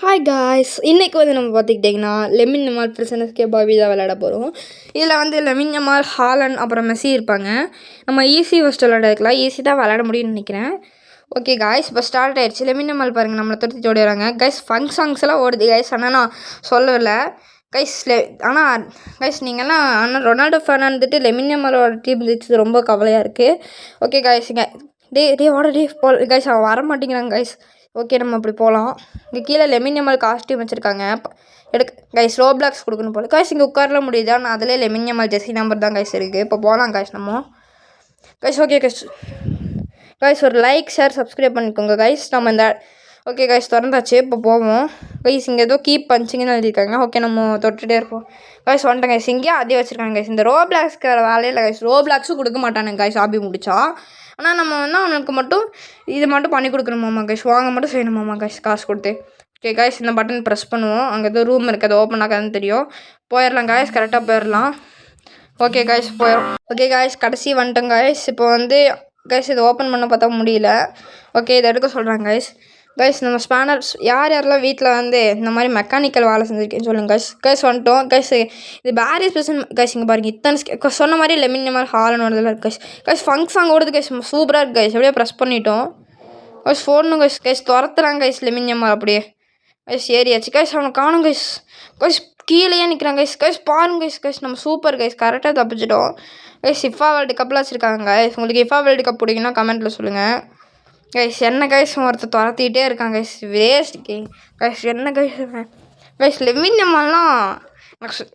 Hi guys, இன்றைக்கி நம்ம பார்த்துக்கிட்டிங்கன்னா லெமின் யமால் பிரிசனஸ்கே பாபி தான் விளையாட போகிறோம். இதில் லெமின் யமால், ஹாலண்ட் அப்புறம் மெஸ்ஸி இருப்பாங்க. நம்ம ஈஸி ஃபஸ்ட் விளையாடலாம். ஈஸி தான் விளையாட முடியும்னு நினைக்கிறேன். ஓகே காய்ஸ், இப்போ ஸ்டார்ட் ஆகிடுச்சு. லெமின் யமால் பாருங்கள், நம்மளை தொடுத்து ஓடிடுறாங்க கைஸ். ஃபங்க் சாங்ஸ் எல்லாம் ஓடுது கைஸ். ஆனால் நான் சொல்லலை கைஸ். ஆனால் கைஸ் நீங்கள்லாம் ஆனால் ரொனால்டோ ஃபேன் இருந்துட்டு லெமின் யமாலோட டீம் ஜெயிச்சது ரொம்ப கவலையாக இருக்குது. ஓகே காய்ஸ், ஓட கைஸ் அவன் வர மாட்டேங்கிறாங்க கைஸ். ஓகே, நம்ம அப்படி போகலாம். இங்கே கீழே லெமின் யமால் காஸ்ட்யூம் வச்சுருக்காங்க. கைஸ் ரோப்ளாக்ஸ் கொடுக்கணும் போல கைஸ். இங்கே உட்காரலாம் முடியுதா? நான் அதிலே லெமின் யமால் ஜெர்சி நம்பர் தான் கைஸ் இருக்குது. இப்போ போகலாம் கைஸ் நம்ம. கைஸ் ஓகே கைஸ் ஒரு லைக், ஷேர், சப்ஸ்கிரைப் பண்ணிக்கோங்க கைஸ். நம்ம இந்த ஓகே கைஸ் திறந்தாச்சு. இப்போ போவோம் கைஸ். இங்கே ஏதோ கீப் பஞ்சிங்கன்னு எழுதியிருக்காங்க. ஓகே, நம்ம தொட்டுகிட்டே இருப்போம் கைஸ். வந்துட்டேன் கைஸ். இங்கேயே அதே வச்சுருக்காங்க கைஸ். இந்த ரோப்ளாக்ஸ்க்கு வேலையில் கைஸ். ரோப்ளாக்ஸும் கொடுக்க மாட்டானுங்க கைஸ் ஆபி முடிச்சா. ஆனால் நம்ம வந்து அவனுக்கு மட்டும் இது மட்டும் பண்ணி கொடுக்கணுமாம்மா கைஸ். வாங்க மட்டும் செய்யணுமாம்மா கைஸ் காசு கொடுத்து. ஓகே கைஸ், இந்த பட்டன் ப்ரெஸ் பண்ணுவோம். அங்கே ஏதோ ரூம் இருக்குது, அது ஓப்பன் ஆகாதுன்னு தெரியும். போயிடலாம் கைஸ், கரெக்டாக போயிடலாம். ஓகே கைஸ் போயிடும். ஓகே கைஸ், கடைசி வந்துட்டோம் கைஸ். இப்போ வந்து கைஸ் இதை ஓப்பன் பண்ண பார்த்தா முடியல. ஓகே, இதை எடுக்க சொல்கிறாங்க கைஸ். கைஸ் நம்ம ஸ்பேனர்ஸ் யாரெல்லாம் வீட்டில் வந்து இந்த மாதிரி மெக்கானிக்கல் வேலை செஞ்சுருக்கேன்னு சொல்லுங்கள் கைஸ். கைஸ் வந்துட்டோம் கைஸ். இது பேரிஸ் பர்சன் கைஸ். இங்கே பாருங்கள், இத்தனை சொன்ன மாதிரி லெமின் யமால், ஹாலண்ட் ஓடுறதுல இருக்குது கைஸ். கைஸ் ஃபங்க் சாங் ஓடுது கைஸ். சூப்பராக இருக்குது கைஸ். அப்படியே ப்ரெஸ் பண்ணிட்டோம் கைஸ். ஃபோனும் கைஸ். கைஸ் துரத்துறாங்க கைஸ் லெமின் யமால் அப்படியே. கைஸ் ஏறியாச்சு கைஸ். அவனை காணும் கைஸ். கைஸ் கீழேயே நிற்கிறாங்க கைஸ். கைஸ் பாருங்க கைஸ். கைஸ் நம்ம சூப்பர் கைஸ், கரெக்டாக தப்பிச்சிட்டோம் கைஸ். இஃபா வேர்ல்டு கப்லாம் வச்சுருக்காங்க கைஸ். உங்களுக்கு இஃபா வேர்ல்டு கப் பிடிக்குன்னா கமெண்ட்டில் சொல்லுங்கள் கைஸ். என்ன கைஸ் ஒருத்தர் துரத்திக்கிட்டே இருக்காங்க கைஸ். Waste guys. என்ன கைஸ் கைஸ் லெமின் யமால்லாம்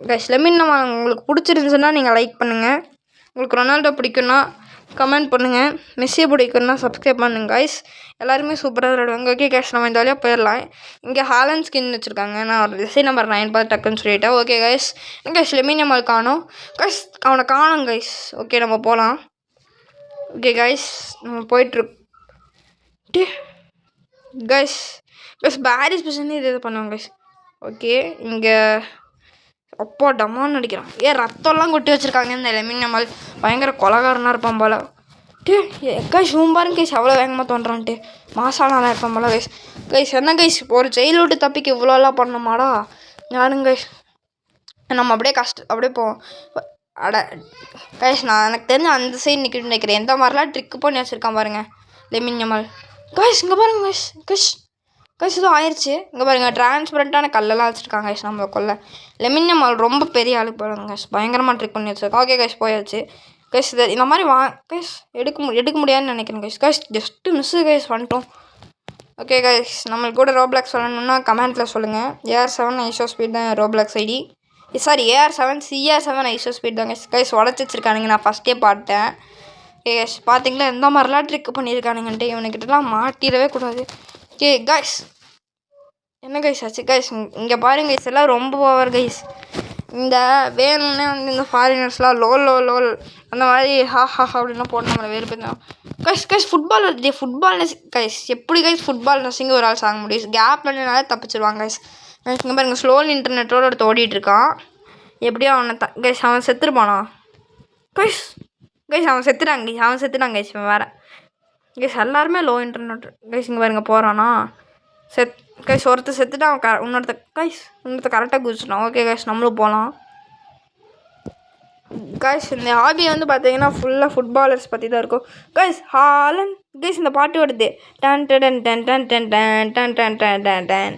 கைஸ். லெமின் யமால் உங்களுக்கு பிடிச்சிருந்துச்சுன்னா நீங்கள் லைக் பண்ணுங்கள். உங்களுக்கு ரொனால்டோ பிடிக்குன்னா கமெண்ட் பண்ணுங்கள். மெஸ்ஸி பிடிக்குன்னா சப்ஸ்கிரைப் பண்ணுங்க கைஸ். எல்லாருமே சூப்பராக விளையாடுவாங்க. ஓகே கைஸ், நம்ம இந்த வழியாக போயிடலாம். இங்கே ஹாலண்ட் ஸ்கின் வச்சுருக்காங்க. நான் ஒரு ஜெர்சி நம்பர் 9 பார்த்து டக்குன்னு சொல்லிட்டேன். Okay guys, guys Lamine Yamal காணும் கைஸ். அவனை காணும் கைஸ். ஓகே, நம்ம போகலாம். ஓகே கைஸ், நம்ம போயிட்டுருக்கோம் கைஸ். கைஸ் பேரிஸ் பர்சன் இது பண்ணுவாங்க கைஸ். ஓகே, இங்கே அப்பா டம்மான்னு அடிக்கிறான். ரத்தம்லாம் கொட்டி வச்சுருக்காங்க. இந்த லெமின் யமால் பயங்கர கொலகாரனாக இருப்பான் போல. கைஸ் பாருங்க கைஸ், அவ்வளோ வேகமாக தோன்றான்ட்டு மாசாலாம் இருப்பான் போல கைஸ். கைஸ் என்ன கைஸ், ஒரு ஜெயில் விட்டு தப்பிக்க இவ்வளோலாம் பண்ணமாடா யாருங்க கைஸ். நம்ம அப்படியே அப்படியே போவோம். அட கைஸ், நான் எனக்கு தெரிஞ்ச அந்த சைடு நிற்கிட்டு நினைக்கிறேன். எந்த மாதிரிலாம் ட்ரிக்கு பண்ணி வச்சுருக்கான் பாருங்கள் லெமின் யமால். கைஸ் இங்கே பாருங்க கைஸ். கைஸ் கைஸ் இதுவும் ஆயிடுச்சு. இங்கே பாருங்கள், டிரான்ஸ்பரண்ட்டான கல்லெல்லாம் வச்சுருக்காங்க கைஸ். நம்ம கொல்ல லெமின் யமால் ரொம்ப பெரிய ஆளுக்கு போகிறாங்க கைஸ். பயங்கரமாக ட்ரிக் பண்ணி வச்சுருக்கோம். ஓகே கைஸ் போயாச்சு கைஸ். இது இந்த மாதிரி கைஸ் எடுக்க முடியாதுன்னு நினைக்கிறேன் guys. Guys just miss guys, வந்துட்டோம். ஓகே கைஸ், நம்மளுக்கு கூட ரோப்ளாக்ஸ் சொல்லணுன்னா கமெண்ட்டில் சொல்லுங்கள். AR7 ஐஷோ ஸ்பீட் தான் Roblox ID. Sorry, AR7 CR7 I show speed தான் கைஸ். கைஸ் உடச்சி வச்சுருக்கானுங்க, நான் ஃபஸ்ட்டே பார்த்தேன். கைஸ் பார்த்தீங்களா எந்த மாதிரிலாம் ட்ரிக் பண்ணியிருக்கானுங்கன்ட்டு. இவனுக்கிட்டலாம் மாட்டிடவே கூடாது. ஓகே கைஸ், என்ன கைஸ் ஆச்சு கைஸ்? இங்கே பாருங்க கைஸ், எல்லாம் ரொம்ப ஓவர் கைஸ். இந்த வேணும்னே வந்து இந்த ஃபாரினர்ஸ்லாம் லோல் அந்த மாதிரி ஹா அப்படின்லாம் போட்டு நம்மளை வேறு போயிருந்தோம் கைஸ். கைஸ் ஃபுட்பால் வருது. ஃபுட்பால் கைஸ் எப்படி கைஸ் ஃபுட்பால் நசிங்க ஒரு ஆள் சாங்க முடியும்? கேப் பண்ணனாலே தப்பிச்சிருவாங்க கைஸ். இங்கே பாருங்கள், ஸ்லோல் இன்டர்நெட்டோடு ஒருத்த ஓடிட்டு இருக்கான். எப்படியோ அவனை கைஸ் அவன் செத்துருப்பானா கைஸ்? கைஸ் அவன் செத்துட்டாங்க கைஸ். இவன் வேறு கைஸ். எல்லாருமே லோ இன்டர்நெட் கைஸ். இங்கே பாருங்க போகிறானா கைஸ். ஒருத்தர் செத்துட்டு அவன் இன்னொருத்த கரெக்டாக குதிச்சிட்டான். ஓகே கைஸ், நம்மளும் போகலாம் கைஸ். இந்த ஹாபி வந்து பார்த்தீங்கன்னா ஃபுல்லாக ஃபுட்பாலர்ஸ் பற்றி தான் இருக்கும் கைஸ். ஹாலண்ட் கைஸ், இந்த பாட்டு வருது டன் டன் டன் டன் டன் டன் டன் டன் டன் டன் டன்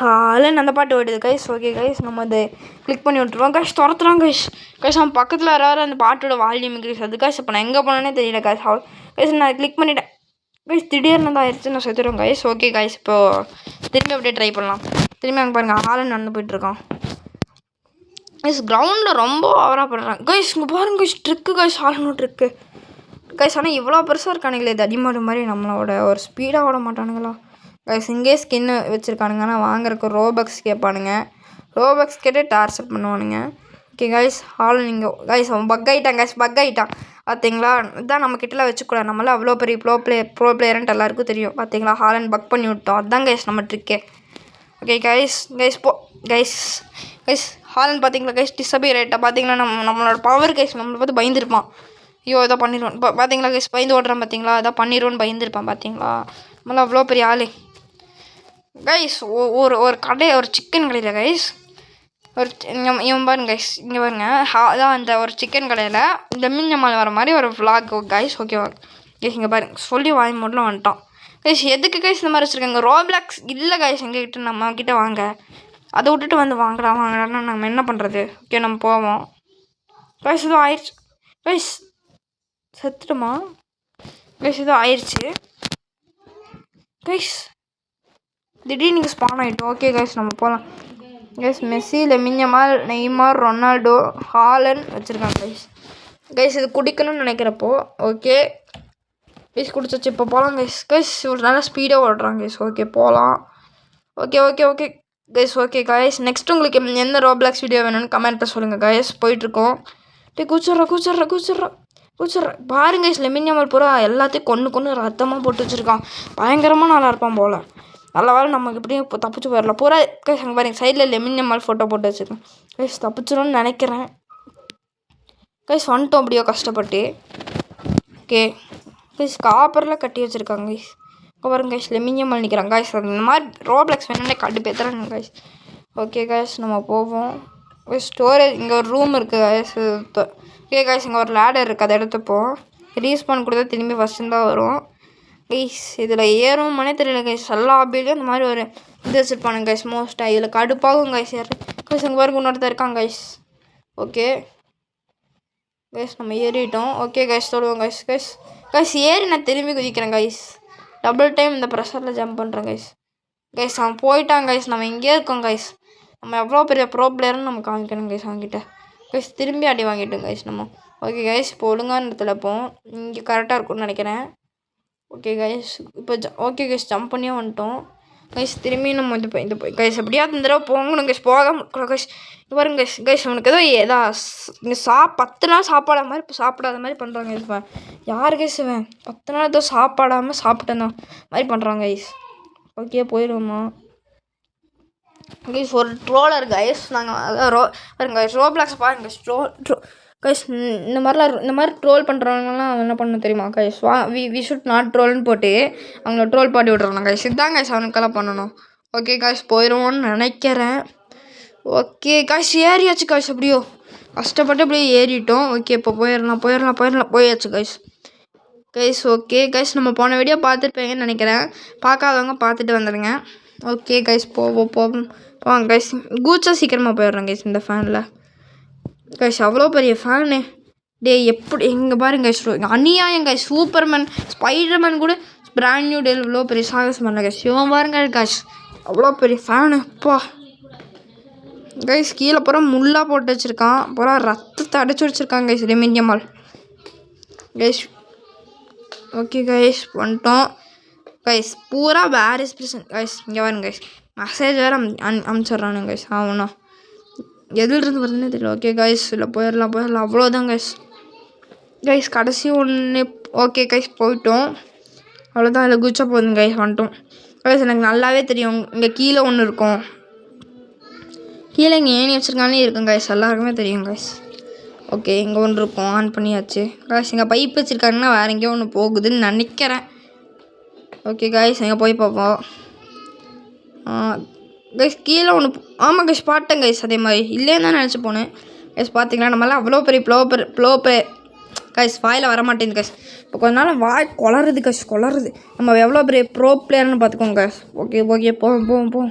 ஹாலண்ட் அந்த பாட்டு வருது கைஸ். ஓகே கைஸ், நம்ம அதை கிளிக் பண்ணி விட்டுருவோம் கைஸ். துரத்துறான் கைஸ். கைஸ் அவன் பக்கத்தில் யாராவது அந்த பாட்டோட வால்யூம் இன்க்ரீஸ் அது கைஸ். இப்போ நான் எங்கே போனேன்னே தெரியல கைஸ். கைஸ் நான் கிளிக் பண்ணிட்டேன் கைஸ். திடீர்னு தான் ஆயிடுச்சு, நான் செத்துடுவேன் கைஸ். ஓகே கைஸ், இப்போது திரும்பி அப்படியே ட்ரை பண்ணலாம். திரும்பி அங்கே பாருங்கள், ஹாலண்ட் நடந்து போயிட்டுருக்கான் கைஸ். கிரவுண்டில் ரொம்ப ஓவராக பண்ணுறாங்க கைஸ். இங்கே பாருங்க guys, trick guys. Haaland trick guys. ஆனால் இவ்வளோ பெருசாக இருக்கானுங்களே, இது அடிமாடு மாதிரி நம்மளோட ஒரு ஸ்பீடாக ஓட மாட்டானுங்களா கைஸ். இங்கே ஸ்கின்னு வச்சுருக்கானுங்க. ஆனால் வாங்குறக்கு ரோபக்ஸ் கேட்பானுங்க. ரோபக்ஸ் கேட்டு டார்ச்சர் பண்ணுவானுங்க. ஓகே கைஸ், ஹாலண்ட் இங்கே கைஸ் அவன் பக் ஆகிட்டான் கைஸ். பக் ஆகிட்டான் பார்த்தீங்களா? இதுதான் நம்ம கிட்டலாம் வச்சுக்கூடாது. நம்மளாம் அவ்வளோ பெரிய ப்ரோ பிளேயர்ன்ட்டு எல்லாருக்கும் தெரியும். பார்த்தீங்களா, ஹாலண்ட் பக் பண்ணி விட்டோம். அதுதான் கைஸ் நம்ம ட்ரிக்கே. Okay guys. கைஸ் ஹாலண்ட் பார்த்தீங்களா கைஸ், டிஸபியர் ஆகிட்டா. பார்த்தீங்களா நம்மளோட பவர் கைஸ். நம்மளை பார்த்து பயந்துருப்பான். ஐயோ இதை பண்ணிடுவோம். பார்த்தீங்களா கைஸ், பயந்து ஓடுறான். பார்த்தீங்களா, இதை பண்ணிடுவோன்னு பயந்துருப்பான். பார்த்தீங்களா, நம்மளாம் அவ்வளோ பெரிய ஆளு கைஸ் ஒரு ஒரு ஒரு சிக்கன் கடையில் கைஸ் ஒரு இவன் பாருங்க கைஸ், இங்கே பாருங்க அதான் அந்த ஒரு சிக்கன் கடையில் லெமன் ஜமால் வர மாதிரி ஒரு vlog கைஸ். ஓகேவா கைஸ்? இங்கே பாருங்க சொல்லி வாங்கி மட்டும் வந்துட்டோம் கைஸ். எதுக்கு கைஸ் இந்த மாதிரி வச்சுருக்காங்க? ரோப்ளாக்ஸ் இல்லை கைஸ் எங்ககிட்ட, நம்ம கிட்ட வாங்க. அதை விட்டுட்டு வந்து வாங்கலாம்னா நம்ம என்ன பண்ணுறது? ஓகே நம்ம போவோம் கைஸ். இதுவும் ஆயிடுச்சு கைஸ். செத்துட்டுமா கைஸ்? இதுவும் ஆயிடுச்சு கைஸ். திடீர்னு நீங்கள் ஸ்பான் ஆகிட்டோம். ஓகே கைஸ் நம்ம போகலாம் guys. Messi, Lamine, Yamal, Neymar, Ronaldo வச்சுருக்காங்க கைஸ். கைஸ் இது குடிக்கணும்னு நினைக்கிறப்போ ஓகே கைஸ் குடிச்சிச்சு. இப்போ போகலாம் கைஸ். கைஸ் ஒரு நல்லா ஸ்பீடாக ஓடுறாங்க கைஸ். ஓகே போகலாம். Okay okay okay guys. Okay guys next உங்களுக்கு எந்த ரோப்ளாக்ஸ் வீடியோ வேணும்னு கமெண்ட்டில் சொல்லுங்கள் கைஸ். போயிட்டுருக்கோம். கூச்சிட்றேன் பாருங்க கைஸ். லெமின் யமால் பூரா எல்லாத்தையும் கொன்று ரத்தமாக போட்டு வச்சுருக்கான். பயங்கரமாக நல்லா இருப்பான் போல். நல்ல வேலை நமக்கு எப்படியும் இப்போ தப்பிச்சு போயிடலாம் பூரா கைஸ். அங்கே பாருங்க சைடில் லெமின் யமால் ஃபோட்டோ போட்டு வச்சுருக்கேன் கைஸ். தப்பிச்சிடும்னு நினைக்கிறேன் கைஸ். வந்துட்டோம் அப்படியோ கஷ்டப்பட்டு. ஓகே கைஸ் காப்பரில் கட்டி வச்சுருக்காங்க கைஸ். இப்போ பாருங்க கைஸ் லெமின் யமால் நிற்கிறாங்க கைஸ். இந்த மாதிரி ரோப்ளாக்ஸ் வேணும்னே கடுப்பேற்றுறாங்க கைஸ். ஓகே கைஸ் நம்ம போவோம் கைஸ். ஸ்டோரேஜ் இங்கே ஒரு ரூம் இருக்குது கைஸ். ஓகே கைஸ் இங்கே ஒரு லேடர் இருக்குது, அதை எடுத்துப்போம். ரீஸ்பான் கொடுத்தா திரும்பி ஃபஸ்ட்டு தான் வரும் கைஸ். இதில் ஏறும்னே தெரியல கைஸ். எல்லா ஆபிலையும் இந்த மாதிரி ஒரு இது வச்சுருப்பானுங்க கைஸ். மோஸ்ட்டாக இதில் கடுப்பாகும் கைஸ். கைஸ் இங்கே பாருங்க இன்னொருத்தர் இருக்காங்க கைஸ். ஓகே கைஸ் நம்ம ஏறிட்டோம். ஓகே கைஸ் சொல்லுவோம் கைஸ். கைஸ் ஏறி நான் திரும்பி குதிக்கிறேன் கைஸ். டபுள் டைம் இந்த ப்ரெஷரில் ஜம்ப் பண்ணுறேன் கைஸ். கைஸ் அவன் போயிட்டான் கைஸ். நம்ம இங்கே இருக்கோம் கைஸ். நம்ம எவ்வளோ பெரிய ப்ரோ பிளேயர்னு நம்ம காமிக்கணும் கைஸ் அவங்ககிட்ட. கைஸ் திரும்பி அடி வாங்கிட்டோம் கைஸ் நம்ம. ஓகே கைஸ் இப்போ ஒழுங்கான இடத்துல போம். இங்கே கரெக்டாக இருக்கும்னு நினைக்கிறேன். ஓகே கைஸ் இப்போ ஓகே கைஸ் ஜம்ப் பண்ணியே வந்துட்டோம் கைஸ். திரும்பி நம்ம இந்த கைஸ் எப்படியாவது இந்த தடவை போகணும் கைஸ். போகாமல் கைஸ் பாருங்க கைஸ். கைஸ் அவனுக்கு ஏதோ இங்கே 10 நாள் சாப்பாடாத மாதிரி இப்போ சாப்பிடாத மாதிரி பண்ணுறாங்க கைஸ். இப்போ யார் கைஸ் இவன் 10 நாள் ஏதோ சாப்பாடாமல் சாப்பிட்டேன் மாதிரி பண்ணுறாங்க கைஸ். ஓகே போயிடுவோமா கைஸ். ஒரு ட்ரோலர் கைஸ். நாங்கள் அதான் பாருங்க கைஸ் ரோப்ளாக்ஸ் பாருங்க கைஸ். கைஸ் இந்த மாதிரி ட்ரோல் பண்ணுறவங்கலாம் என்ன பண்ணணும் தெரியுமா கைஸ்? வி ஷுட் நாட் ட்ரோல்னு போட்டு அவங்கள ட்ரோல் பாட்டி விட்றாங்க கைஸ். இதுதான் கைஸ் அவனுக்கெல்லாம் பண்ணணும். ஓகே கைஸ் போயிடுவோன்னு நினைக்கிறேன். ஓகே கைஸ் ஏறியாச்சு கைஸ். எப்படியோ கஷ்டப்பட்டு அப்படியே ஏறிட்டோம். ஓகே இப்போ போயிடலாம் போயாச்சு கைஸ். கைஸ் ஓகே கைஸ் நம்ம போன வீடியோ பார்த்துருப்பீங்கன்னு நினைக்கிறேன். பார்க்காதவங்க பார்த்துட்டு வந்துடுங்க. ஓகே கைஸ் போவோம் கைஸ். கூச்சா சீக்கிரமாக போயிடுறேன் கைஸ் இந்த ஃபேனில் கைஸ். அவ்வளோ பெரிய ஃபேனு எப்படி எங்கே பாருங்க கைஸ். அநியாயம் கைஸ். சூப்பர்மேன் ஸ்பைடர்மேன் கூட பிராண்ட் நியூ டேல் இவ்வளோ பெரிய சாகசம் பண்ணல கைஸ். இவன் பாருங்க கைஸ் அவ்வளோ பெரிய ஃபேனு அப்பா கைஸ். கீழே பூரா முள்ளாக போட்டு வச்சுருக்கான். பூரா ரத்தத்தை அடைச்சி வச்சுருக்காங்க guys Lamine Yamal guys. Okay guys வந்துட்டோம் கைஸ். பூரா பேர் எக்ஸ்பிரஷன் கைஸ். இங்கே பாருங்க கைஸ் மெசேஜ் வேறு அனுப்பிச்சிட்றானுங்க கைஸ். ஆகும்ண்ணா எதுலேருந்து வருதுன்னே தெரியல. ஓகே கைஸ் இல்லை போயிடலாம் அவ்வளோதான் கைஸ். கைஸ் கடைசி ஒன்று. ஓகே கைஸ் போயிட்டோம் அவ்வளோதான். இல்லை குச்சா போதும் கைஸ் வந்துட்டோம் கைஸ். எனக்கு நல்லாவே தெரியும் இங்கே கீழே ஒன்று இருக்கும். கீழே இங்கே ஏணி வச்சுருக்கானே இருக்கும் கைஸ். எல்லாருக்குமே தெரியும் கைஸ். ஓகே இங்கே ஒன்று இருக்கும். ஆன் பண்ணியாச்சு கைஸ். இங்கே பைப் வச்சுருக்காங்கன்னா வேறு எங்கேயோ ஒன்று போகுதுன்னு நினைக்கிறேன். ஓகே கைஸ் எங்கே போய் பார்ப்போம் கைஸ். கீழே ஒன்று ஆமாம் கைஸ் பார்த்தேன் கைஸ். அதே மாதிரி இல்லைன்னு தான் நினச்சி போனேன் கைஸ். பார்த்தீங்களா நம்மளாம் அவ்வளோ பெரிய ப்ளோ கைஸ் வாயில் வரமாட்டேங்குது கைஸ். இப்போ கொஞ்ச நாள் வாய் குளருது கைஸ். நம்ம எவ்வளோ பெரிய ப்ரோ பிளேயர்னு பார்த்துக்கோங்க கைஸ். ஓகே போவோம்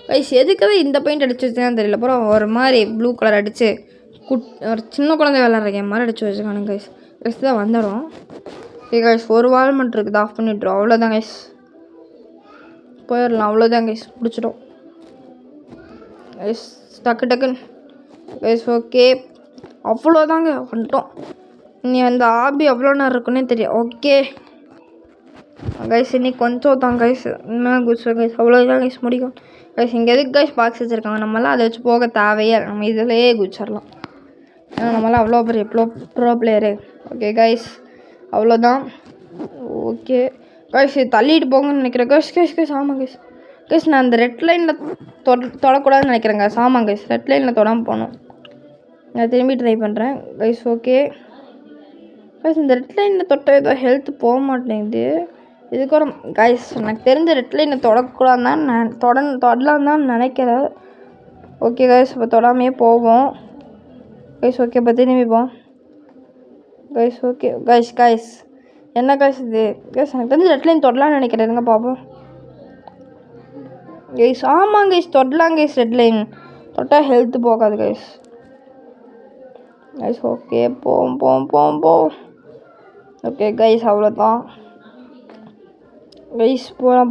கைஸ். எதுக்காக இந்த பெயிண்ட் அடிச்சு வச்சுதான் தெரியல. அப்புறம் ஒரு மாதிரி ப்ளூ கலர் அடித்து ஒரு சின்ன குழந்தை விளாட்ற கேம் மாதிரி அடிச்சு வச்சுக்கானுங்க கைஸ். கைஸ் தான் வந்துடும். ஓகே கைஸ் ஒரு வால் மட்டும் இருக்குது. ஆஃப் பண்ணிவிட்ருவோம் அவ்வளோதான் கைஸ். போயிடலாம் அவ்வளோதான் கைஸ். பிடிச்சிட்டோம் கைஸ் டக்குன்னு கைஸ். ஓகே அவ்வளோதாங்க வந்துட்டோம். இனி அந்த ஆபி எவ்வளோ நேரம் இருக்குன்னே தெரியும். ஓகே கைஸ் இன்னைக்கு கொஞ்சம் தான் கைஸ். இன்னும் குடிச்சோம் கைஸ். அவ்வளோதான் கைஸ் முடிக்கும் கைஸ். இங்கே எதுக்கு கைஸ் பாக்ஸ் வச்சுருக்காங்க? நம்மளாம் அதை வச்சு போக தேவையே. நம்ம இதிலேயே குதிச்சிடலாம். ஏன்னா நம்மளாம் அவ்வளோ பெரிய ப்ரோ பிளேயரு. ஓகே கைஸ் அவ்வளோதான். ஓகே கைஸ் தள்ளிட்டு போங்கன்னு நினைக்கிறேன் கைஸ். ஆமாம் கைஸ் நான் அந்த ரெட் லைனில் தொடக்கூடாதுன்னு நினைக்கிறேன் கைஸ். ஆமாம் கைஸ் ரெட் லைனில் தொடாமல் போகணும். நான் திரும்பி ட்ரை பண்ணுறேன் கைஸ். ஓகே கைஸ் இந்த ரெட் லைனில் தொட்ட ஏதோ ஹெல்த் போக மாட்டேங்குது. இதுக்கப்புறம் கைஸ் எனக்கு தெரிஞ்ச ரெட் லைனை தொடக்கூடாது தான் நான் தொடலாம் தான் நினைக்கிறேன். ஓகே கைஸ், இப்போ தொடாமையே போவோம் கைஸ். ஓகே, இப்போ திரும்பிப்போம் கைஸ். ஓகே கைஸ் என்ன கைஸ் இது கைஸ்? எனக்கு தெரிஞ்சு ரெட் லைன் தொடலான்னு நினைக்கிறேன். இருங்க பார்ப்போம் கைஸ். ஆமாம் கைஸ், தொடலாம் கைஸ். ரெட் லைன் தொட்டால் ஹெல்த்து போகாது கைஸ். கைஸ் ஓகே, போவோம். ஓகே கைஸ், அவ்வளோதான் கைஸ். போகலாம்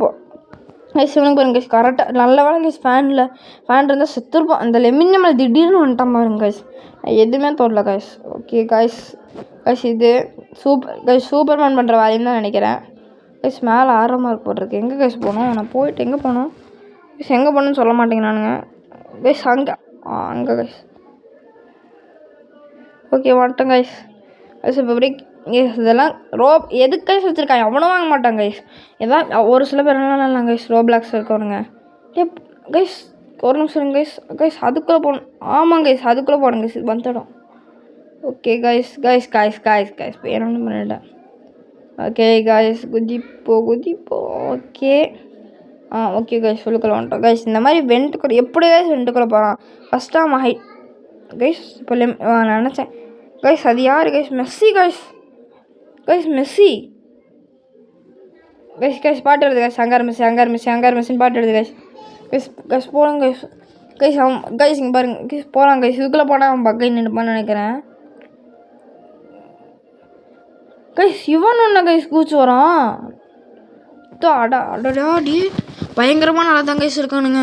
கைஸ். இவனுக்கு பாருங்க கைஸ், கரெக்டாக நல்ல வேலை கைஸ். ஃபேன் இருந்தால் செத்துருப்போம். அந்த லெமன் நம்மளை திடீர்னு வந்துட்டான் பாருங்க கைஸ். எதுவுமே தொடல கைஸ். Okay guys. இது சூப்பர்மேன் பண்ணுற வேலைன்னு தான் நினைக்கிறேன் கைஸ். மேலே ஆரமாக இருக்கு போட்டிருக்கு. எங்கே கைஸ் போகணும்? நான் போயிட்டு எங்கே போகணும் கைஸ்? எங்கே போகணுன்னு சொல்ல மாட்டேங்க நானுங்க கைஸ். அங்கே கைஸ். ஓகே, வந்துட்டேன் கைஸ். இப்போ பிரேக் இதெல்லாம் எதுக்கு கைஸ் வச்சுருக்காங்க? எவனும் வாங்க மாட்டாங்க கைஸ். எதாவது ஒரு சில பேர்லாம் இல்லை கைஸ், ரோப்ளாக்ஸ் இருக்கவனுங்க. கைஸ் ஒரு நிமிஷம் கைஸ். அதுக்குள்ளே போகணும். ஆமாம் கைஸ், அதுக்குள்ளே போகணும் கைஸ். வந்துடும். Okay guys. வேணும்னு பண்ணிட்டேன். ஓகே கைஸ், குதிப்போ. ஓகே ஓகே கைஸ், உள்ளுக்குள்ளே வந்துட்டோம் கைஸ். இந்த மாதிரி வெண்ட்டுக்குள்ளே எப்படி கைஸ் வெண்ட்டுக்குள்ளே போகிறான்? ஃபஸ்ட்டு அவன் கைஸ். இப்போ நான் நினச்சேன் கைஸ், அது யார் guys? Messi guys. Messi guys. பாட்டு வருது கைஸ். அங்கார் மெஸ்ஸின்னு பாட்டு வருது கைஸ். போகலாம் கைஸ். அவன் கைஸ் இங்கே பாருங்க கைஸ். போகலாம் கைஸ். இதுக்குள்ளே போனால் அவன் பக்கம் நின்றுப்பான்னு நினைக்கிறேன் கைஸ். இவன் ஒன்று கைஸ் கூச்சு வரான். அடடாடி பயங்கரமாக நல்லா தான் கைஸ் இருக்கானுங்க.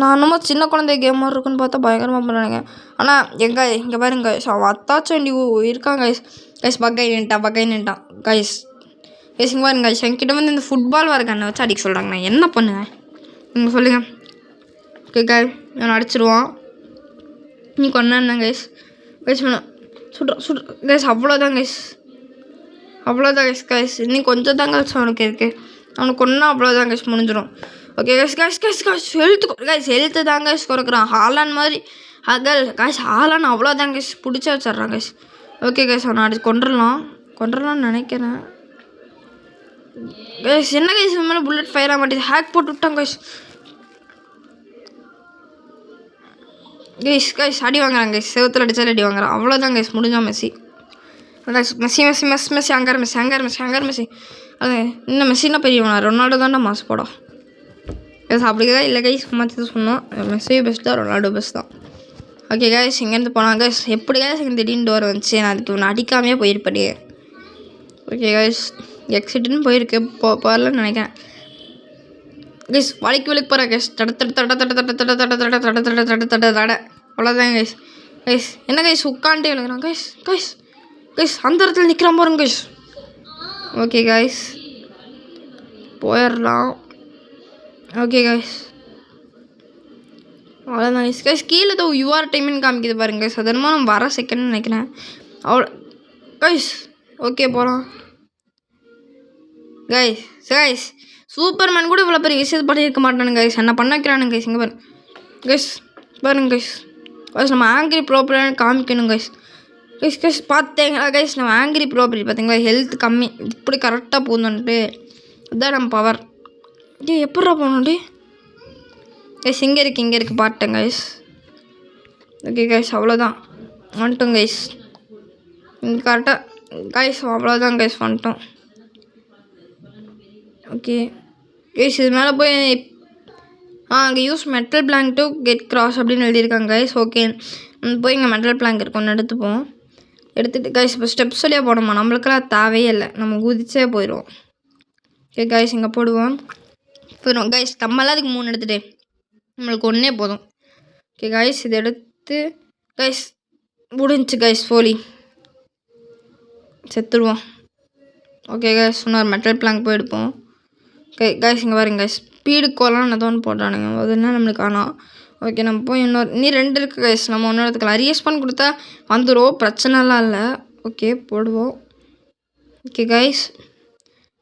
நான் என்னமோ சின்ன குழந்தை கேம் மாதிரி இருக்குன்னு பார்த்தா பயங்கரமாக பண்ணுறானுங்க. ஆனால் இங்கே பாருங்க கைஸ், அவன் அத்தாச்சும் வண்டி இருக்கான் கைஸ். பக்கை நின்ட்டான் கைஸ். இங்கே பாருங்க கைஸ், என்கிட்ட வந்து இந்த ஃபுட்பால் வர கண்ணை வச்சு அடிக்க சொல்கிறாங்க. நான் என்ன பண்ணுவேன் நீங்கள் சொல்லுங்கள்? ஓகே கைஸ், நான் அடிச்சிடுவான். நீ கொண்டாடுனேன் கைஸ். வேணும் சுட்ற கைஸ். அவ்வளோதான் கைஸ். இன்னும் கொஞ்சம் தான் கைஸ் அவனுக்கு இருக்குது. அவனுக்கு ஒன்றா அவ்வளோதான் கைஸ், முடிஞ்சிடும். Okay guys. ஹெல்த்து தான் கைஸ் குறைக்குறான். ஹாலான் மாதிரி ஹாலான் அவ்வளோதான் கைஸ் பிடிச்சி வச்சிட்றான் கைஸ். ஓகே கைஸ், அவனை அடிச்சு கொண்டுடலான்னு நினைக்கிறேன் கைஸ். என்ன கைஸ் இது மேலே புல்லட் ஃபயர் ஆக மாட்டேது? ஹேக் போட்டு விட்டான் கைஸ். அடி வாங்குறான் கைஸ். செவத்தில் அடித்தாலும் அடி வாங்குறான். அவ்வளோதான் கைஸ், முடிஞ்சான் மெஸ்ஸி. மெஸ்ஸி அங்கார் மெஸ்ஸி. அது இன்னும் மெஸ்ஸினா பெரியவனா? ரொனால்டோ தான்டா மாசு போடும் கைஸ். அப்படிதான் இல்லை கைஸ், மாற்றி சொன்னோம். மெஸ்ஸி பெஸ்ட் தான், ரொனால்டோ பெஸ்ட் தான். ஓகே கைஸ், இங்கேருந்து போனாங்க கைஸ். எப்படி கைஸ் இங்கே திடீர்னு டோர் வந்துச்சு? நான் அதுக்கு ஒன்று அடிக்காமையே போயிருப்பேன். ஓகே கைஸ், எக்ஸிட்டுன்னு போயிருக்கு. போகலன்னு நினைக்கிறேன் கைஸ். வலிக்கு போகிறேன் கைஸ். தட அவ்வளோதான் கைஸ். என்ன கைஸ் உட்காண்டே விழுகிறான் கைஸ். அந்த இடத்துல நிற்கிறான் பாருங்க கைஸ். ஓகே கைஸ், போயிடலாம். ஓகே கைஸ், அவ்வளோதான் கைஸ். கீழே ஏதோ யூஆர் டைம்னு காமிக்குது பாருங்க கைஸ். அதனமா நம்ம வர செகண்ட்னு நினைக்கிறேன். அவ்வளோ கைஸ். ஓகே, போகலாம் கைஸ். சூப்பர்மேன் கூட இவ்வளோ பெரிய விஷயத்தை பண்ணியிருக்க மாட்டானுங்க கைஸ். என்ன பண்ண வைக்கிறானுங்க கைஸ். இங்கே பாருங்க கைஸ். நம்ம ஆங்கிரி ப்ராப்பராக காமிக்கணும் கைஸ். பார்த்தீங்களா கைஸ், நம்ம ஆங்கிரி ப்ராப்பர்ட்டி பார்த்தீங்களா? ஹெல்த் கம்மி, இப்படி கரெக்டாக போகணுன்ட்டு இதுதான் நம்ம பவர். எப்பட்றா போகணுன்ட்டு கைஸ். இங்கே இருக்குது பார்த்தேன் கைஸ். ஓகே கைஸ், அவ்வளோதான் வந்துட்டோம் கைஸ். இங்கே கரெக்டாக கைஸ், அவ்வளோதான் கைஸ் வந்துட்டோம். ஓகே கைஸ், இது மேலே போய் அங்கே use metal plank to get cross அப்படின்னு எழுதியிருக்காங்க கைஸ். ஓகே, போய் இங்கே மெட்டல் பிளாங்க் இருக்கும், எடுத்துப்போம். எடுத்துகிட்டு கைஸ் இப்போ ஸ்டெப்ஸ் வழியாக போடணுமா? நம்மளுக்கெல்லாம் தேவையே இல்லை, நம்ம குதிச்சே போயிடுவோம். ஓகே கைஸ், இங்கே போடுவோம் கைஸ். நம்மளாம் அதுக்கு 3 எடுத்துகிட்டு நம்மளுக்கு 1 போதும். ஓகே கைஸ், இதை எடுத்து கைஸ் முடிஞ்சிச்சு கைஸ். போலி செத்துடுவோம். ஓகே கைஸ், இன்னொரு மெட்டல் பிளாங்க் போய் எடுப்போம். கைஸ் இங்கே பாருங்க கைஸ், ஸ்பீடு கோலாம் ஏதோ ஒன்று போட்டானுங்க, அதுனா நம்மளுக்கு ஆனால். ஓகே, நம்ம போய் நீ 2 இருக்குது கைஸ். நம்ம ஒன்று எடுத்துக்கலாம். ரீஸ் பண்ணி கொடுத்தா வந்துடும், பிரச்சனைலாம் இல்லை. ஓகே, போடுவோம். ஓகே கைஸ்,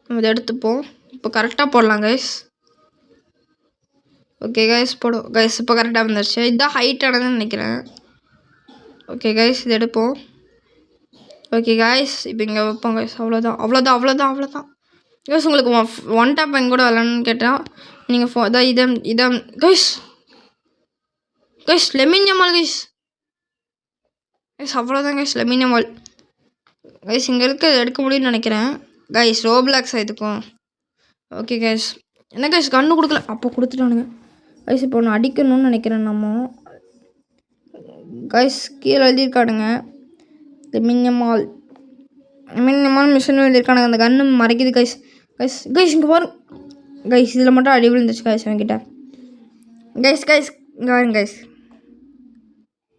நம்ம இதை எடுத்துப்போம். இப்போ கரெக்டாக போடலாம் கைஸ். ஓகே கைஸ், போடுவோம் கைஸ். இப்போ கரெக்டாக வந்துடுச்சு. இதுதான் ஹைட்டானதுன்னு நினைக்கிறேன். ஓகே கைஸ், இது எடுப்போம். ஓகே கைஸ், இப்போ இங்கே வைப்போம் கைஸ். அவ்வளோதான். கைஸ் உங்களுக்கு ஒன் டாப் எங்க கூட விளாட்ணுன்னு கேட்டால் நீங்கள் இதான் guys guys Lamine Yamal guys guys அவ்வளோதான் கைஸ் லெமின் யமால் கைஸ் இங்கே எடுக்க முடியும்னு நினைக்கிறேன் கைஸ் ரோப்ளாக்ஸ் இதுக்கும் ஓகே கைஸ் என்ன கைஸ் கண்ணு கொடுக்கல அப்போ கொடுத்துட்டானுங்க கைஸ் இப்போ ஒன்று அடிக்கணும்னு நினைக்கிறேன் நம்ம கைஸ் கீழே எழுதியிருக்கானுங்க லெமின் யமால் மிஷின் எழுதியிருக்கானுங்க அந்த கண்ணு மறைக்குது கைஸ் கைஸ் கைஸ் இங்கே பாருங்க கைஸ் இதில் மட்டும் அடி விழுந்துச்சு கைஸ் அவன்கிட்ட கைஸ் கைஸ் இங்கே பாருங்க கைஸ்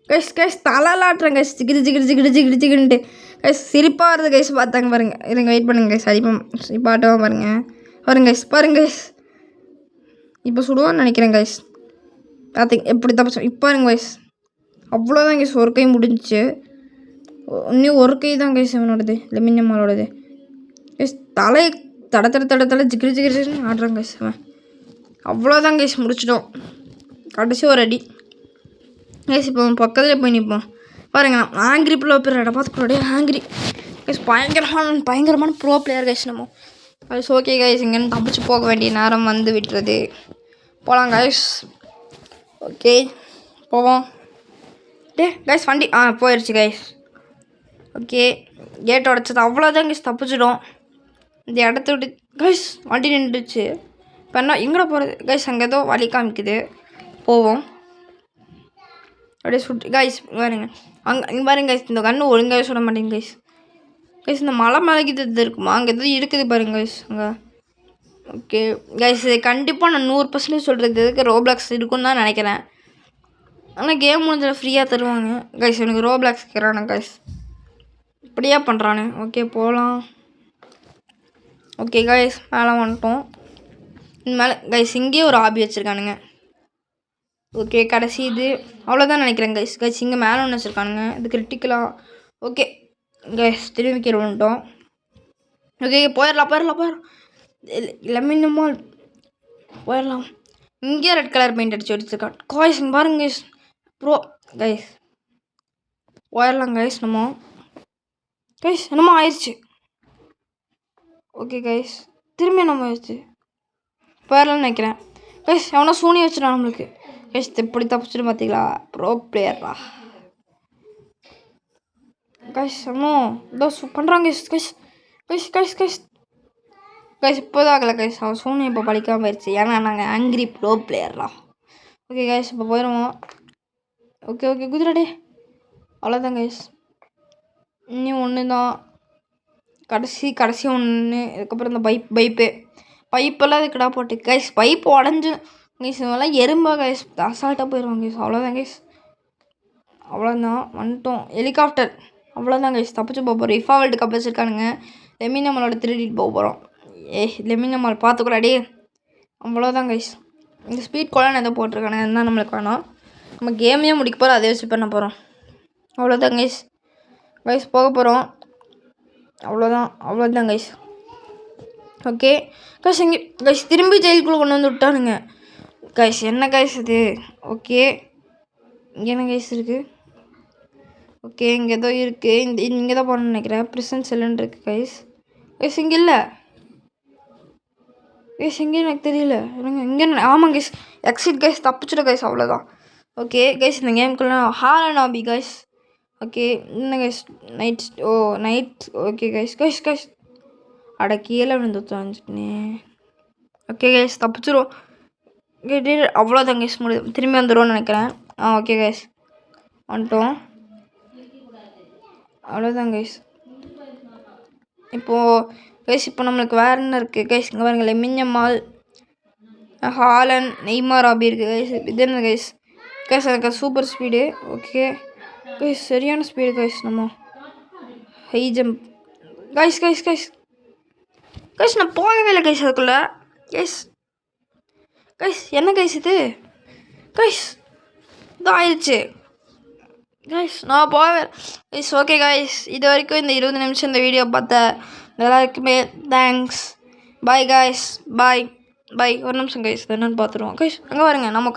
கைஸ் கைஸ் தலைலாட்டுறேன் கைஸ் ஜிகிடுன்ட்டு கைஸ் சிரிப்பாக வருது கைஸ் பார்த்தாங்க பாருங்க இருங்க வெயிட் பண்ணுங்க கைஸ் சிரிப்பாட்டமாக பாருங்க கைஸ் இப்போ சுடுவான்னு நினைக்கிறேன் கைஸ் பார்த்தீங்க எப்படி தப்பிச்சோம் இப்போ பாருங்க கைஸ் அவ்வளோதான் கைஸ் ஒரு கை முடிஞ்சிச்சு இன்னும் ஒரு கை தான் கைஸ் அவனோடது லெமின் யமாலோடது கைஸ் தலை தட ஜிகிடுன்னு ஆடுறாங்க கைஸ் அவன் அவ்வளோதான் கைஸ் முடிச்சிட்டோம் கடைசி ஒரு அடி கைஸ் இப்போ பக்கத்தில் போய் நிற்போம் பாருங்க ஆங்கிரி ப்ரோ பிளேயர் பார்த்துக்கூட ஆங்கிரி கைஸ் பயங்கரமான ப்ரோ பிளேயர் கைஸ் நம்ம கைஸ் ஓகே கைஸ் இங்கேன்னு தப்பிச்சு போக வேண்டிய நேரம் வந்து விட்டுறது போகலாம் கைஸ் ஓகே போவோம் கைஸ் வண்டி போயிடுச்சு கைஸ் ஓகே கேட் உடச்சது அவ்வளோதான் கைஸ் தப்பிச்சிடும் இந்த இடத்த விட்டு கைஸ் வண்டி நின்றுச்சு இப்போ என்ன எங்கட போகிறது கைஸ் அங்கே ஏதோ வழி காமிக்குது போவோம் அப்படியே சுட்டு கைஸ் பாருங்க இங்கே பாருங்க கைஸ் இந்த கண்ணு ஒழுங்காகவே சுட மாட்டேங்க கைஸ் கைஸ் இந்த மலை மலைக்கு இருக்குமா அங்கே எதுவும் இருக்குது பாருங்க கைஸ் அங்கே ஓகே கைஸ் இது கண்டிப்பாக நான் 100% சொல்கிறது இதுக்கு ரோப்ளாக்ஸ் இருக்குன்னு தான் நினைக்கிறேன் ஆனால் கேம் முடிஞ்சதில் ஃப்ரீயாக தருவாங்க கைஸ் எனக்கு ரோப்ளாக்ஸ் கேட்குறானே கைஸ் இப்படியா பண்ணுறானு ஓகே போகலாம் ஓகே கைஸ் மேலே வந்துட்டோம் மேலே கைஸ் இங்கேயே ஒரு ஆபி வச்சுருக்கானுங்க ஓகே கடைசி இது அவ்வளோதான் நினைக்கிறேன் கைஸ் இங்கே மேலே ஒன்று வச்சுருக்கானுங்க இது கிரிட்டிக்கலாக ஓகே கைஸ் திரும்பி கீழே வந்துட்டோம் ஓகே போயிடலாம் லெமின் யமால் போயிடலாம் இங்கேயே ரெட் கலர் பெயிண்ட் அடிச்சு வச்சுருக்கான் கைஸ் இங்கே பாருங்க கைஸ் ப்ரோ கைஸ் போயிடலாம் கைஸ் என்னமோ ஆயிடுச்சு ஓகே கைஸ் திரும்பி என்னமோ ஆயிடுச்சு போயிடலாம்னு நினைக்கிறேன் கைஸ் எவனா சூனி வச்சுட்டான் நம்மளுக்கு கைஸ் எப்படி தப்பிச்சுட்டு பார்த்தீங்களா ப்ரோ பிளேயரா கைஸ் இன்னும் இதோ பண்ணுறாங்க கைஸ் இப்போதான் ஆகலை கைஸ் அவன் சூனி இப்போ படிக்காமல் போயிடுச்சு ஏன்னா நாங்கள் ஆங்கிரி ப்ரோ பிளேயரா ஓகே கைஸ் இப்போ போயிடுவோம் ஓகே குதிரடே அவ்வளோதான் கைஸ் இன்னும் ஒன்று தான் கடைசி ஒன்று இதுக்கப்புறம் இந்த பைப்பெல்லாம் இதுக்கடா போட்டு கைஸ் பைப் உடஞ்சி கைஸ் இவெல்லாம் எறும்பா கைஸ் அசால்ட்டாக போயிடுவாங்க கைஸ் அவ்வளோதான் கைஸ் அவ்வளோதான் வந்துட்டோம் ஹெலிகாப்டர் அவ்வளோதான் கைஸ் தப்பிச்சு போக போகிறோம் இஃபா வேர்ல்டு கப் வச்சுருக்கானுங்க லெமின் யமாலோட திருடிட்டு போக போகிறோம் லெமின் யமால் பார்த்துக்கூடாடி அவ்வளோதான் கைஸ் இந்த ஸ்பீட் கோலான்னு எதோ போட்டிருக்கானுங்க அதுதான் நம்மளுக்கு வேணும் நம்ம கேமையே முடிக்க போகிறோம் அதே வச்சு பண்ண போகிறோம் அவ்வளோதான் கைஸ் போக போகிறோம் அவ்வளோதான் கைஸ் ஓகே கைஸ் இங்கே கைஸ் திரும்பி ஜெயிலுக்குள்ளே கொண்டு வந்து விட்டானுங்க கைஸ் என்ன கைஸ் இது ஓகே இங்கே என்ன கைஸ் இருக்குது ஓகே இங்கே ஏதோ இருக்குது இங்கே தான் போகணுன்னு நினைக்கிறேன் ப்ரிசன் செல்லுன்னு இருக்குது கைஸ் இங்கே இல்லை கைஸ் எங்கே எனக்கு தெரியல இங்கே ஆமாம் கைஸ் எக்ஸிட் கைஸ் தப்பிச்சிடும் கைஸ் அவ்வளோதான் ஓகே கைஸ் இந்த கேமுக்குள்ள ஹாலன் ஆபி கைஸ் ஓகே என்ன கைஸ் நைட் ஓகே கைஸ் அட கீழே விழுந்து தொலைஞ்சிட்டே ஓகே கைஸ் தப்பிச்சிரும் அவ்வளோதான் கைஸ் திரும்பி வந்துடும்னு நினைக்கிறேன் ஓகே கைஸ் வந்துட்டோம் அவ்வளோதான் கைஸ் இப்போ நம்மளுக்கு வேறு என்ன இருக்குது கைஸ் இங்கே பாருங்கள் லெமின் யமால் ஹாலன் நெய்மார் ஆபி இருக்குது கைஸ் இது என்ன கைஸ் எனக்கு சூப்பர் ஸ்பீடு ஓகே கைஸ் சரியான ஸ்பீடு கைஸ் நம்ம ஹை ஜம்ப் கைஸ் நான் போகவே இல்லை கைஸ் அதுக்குள்ளே கைஸ் என்ன கைஸ் இது கைஸ் இதான் ஆயிடுச்சு கைஸ் நான் போகவே கைஸ் ஓகே கைஸ் இது வரைக்கும் இந்த 20 நிமிஷம் இந்த வீடியோ பார்த்த எல்லாருக்குமே தேங்க்ஸ் பாய் கைஸ் பாய் ஒரு நிமிஷம் கைஸ் என்னென்னு பார்த்துருவோம் கைஸ் அங்கே பாருங்க நம்ம